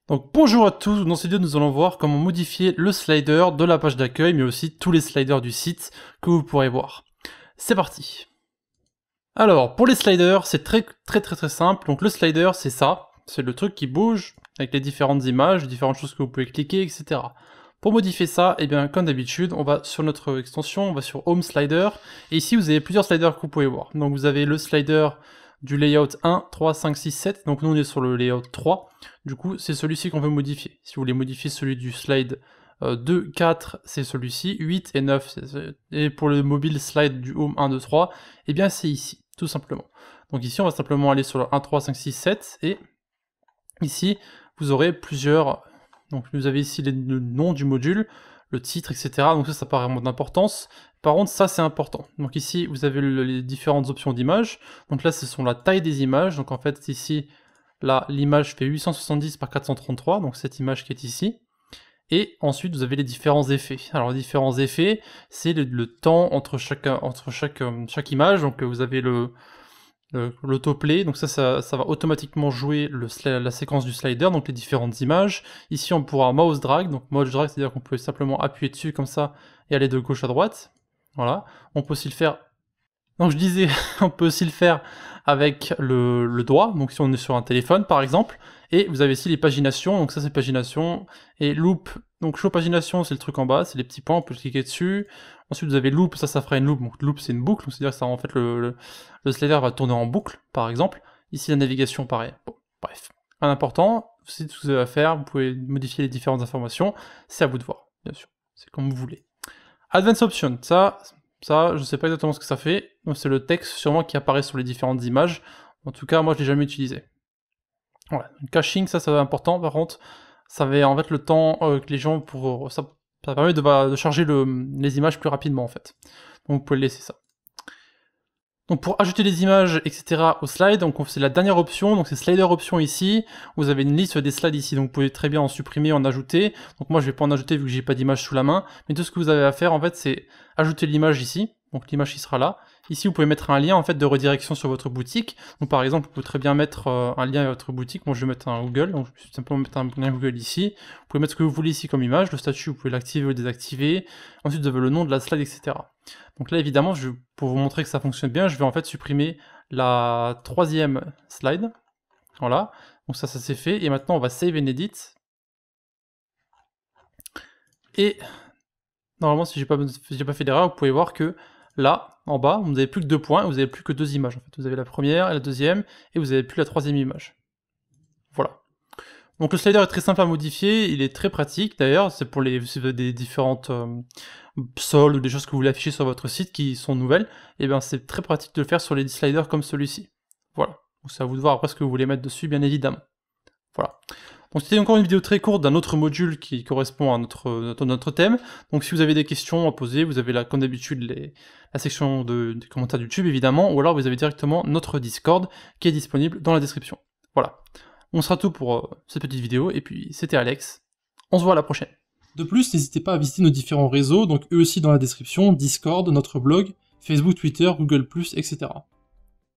Donc bonjour à tous, dans cette vidéo nous allons voir comment modifier le slider de la page d'accueil mais aussi tous les sliders du site que vous pourrez voir. C'est parti. Alors pour les sliders c'est très simple, donc le slider c'est ça, c'est le truc qui bouge avec les différentes images, les différentes choses que vous pouvez cliquer, etc. Pour modifier ça, et bien comme d'habitude, on va sur notre extension, on va sur Home Slider, et ici vous avez plusieurs sliders que vous pouvez voir. Donc vous avez le slider du layout 1, 3, 5, 6, 7, donc nous on est sur le layout 3, du coup c'est celui-ci qu'on veut modifier. Si vous voulez modifier celui du slide 2, 4, c'est celui-ci, 8 et 9, et pour le mobile slide du Home 1, 2, 3, et bien c'est ici, tout simplement. Donc ici on va simplement aller sur le 1, 3, 5, 6, 7, et ici vous aurez plusieurs, donc vous avez ici le nom du module, le titre, etc. Donc ça paraît vraiment d'importance. Par contre, ça c'est important. Donc ici, vous avez les différentes options d'images. Donc là, ce sont la taille des images. Donc en fait, ici, là, l'image fait 870 par 433, donc cette image qui est ici. Et ensuite, vous avez les différents effets. Alors, les différents effets, c'est le temps entre chaque image. Donc vous avez l'autoplay, donc ça va automatiquement jouer la séquence du slider, donc les différentes images. Ici on pourra mouse drag, donc mouse drag c'est à dire qu'on peut simplement appuyer dessus comme ça et aller de gauche à droite. Voilà, on peut aussi le faire, donc je disais, on peut aussi le faire avec le doigt, donc si on est sur un téléphone par exemple, et vous avez ici les paginations, donc ça c'est pagination, et loop, donc show pagination c'est le truc en bas, c'est les petits points, on peut cliquer dessus. Ensuite vous avez loop, ça fera une loop, donc loop c'est une boucle, c'est-à-dire que ça en fait le slider va tourner en boucle par exemple. Ici la navigation pareil, bon, bref, rien d'important, c'est tout ce que vous avez à faire, vous pouvez modifier les différentes informations, c'est à vous de voir, bien sûr, c'est comme vous voulez. Advanced Option, ça je sais pas exactement ce que ça fait, c'est le texte sûrement qui apparaît sur les différentes images, en tout cas moi je l'ai jamais utilisé. Voilà, caching ça va être important, par contre, ça va en fait le temps que les gens ça permet de charger les images plus rapidement en fait. Donc vous pouvez laisser ça. Donc pour ajouter les images, etc. au slide, donc c'est la dernière option, donc c'est slider option ici, vous avez une liste des slides ici, donc vous pouvez très bien en supprimer, en ajouter, donc moi je vais pas en ajouter vu que j'ai pas d'image sous la main, mais tout ce que vous avez à faire en fait c'est ajouter l'image ici, donc l'image qui sera là. Ici vous pouvez mettre un lien en fait de redirection sur votre boutique, donc par exemple vous pouvez très bien mettre un lien à votre boutique, moi je vais mettre un Google, donc je vais simplement mettre un lien Google ici, vous pouvez mettre ce que vous voulez ici comme image, le statut vous pouvez l'activer ou le désactiver, ensuite vous avez le nom de la slide, etc. Donc là évidemment, pour vous montrer que ça fonctionne bien, je vais en fait supprimer la troisième slide, voilà, donc ça s'est fait, et maintenant on va save and edit, et normalement si j'ai pas fait d'erreur, vous pouvez voir que là, en bas, vous n'avez plus que 2 points, vous n'avez plus que 2 images en fait, vous avez la première et la deuxième, et vous n'avez plus la troisième image, voilà. Donc le slider est très simple à modifier, il est très pratique d'ailleurs, c'est pour si vous avez des différentes soldes ou des choses que vous voulez afficher sur votre site qui sont nouvelles, et bien c'est très pratique de le faire sur les sliders comme celui-ci. Voilà, donc c'est à vous de voir après ce que vous voulez mettre dessus bien évidemment. Voilà. Donc c'était encore une vidéo très courte d'un autre module qui correspond à notre thème, donc si vous avez des questions à poser, vous avez là comme d'habitude la section des commentaires de YouTube évidemment, ou alors vous avez directement notre Discord qui est disponible dans la description. Voilà. On sera tout pour cette petite vidéo, et puis c'était Alex, on se voit à la prochaine. De plus, n'hésitez pas à visiter nos différents réseaux, donc eux aussi dans la description, Discord, notre blog, Facebook, Twitter, Google+, etc.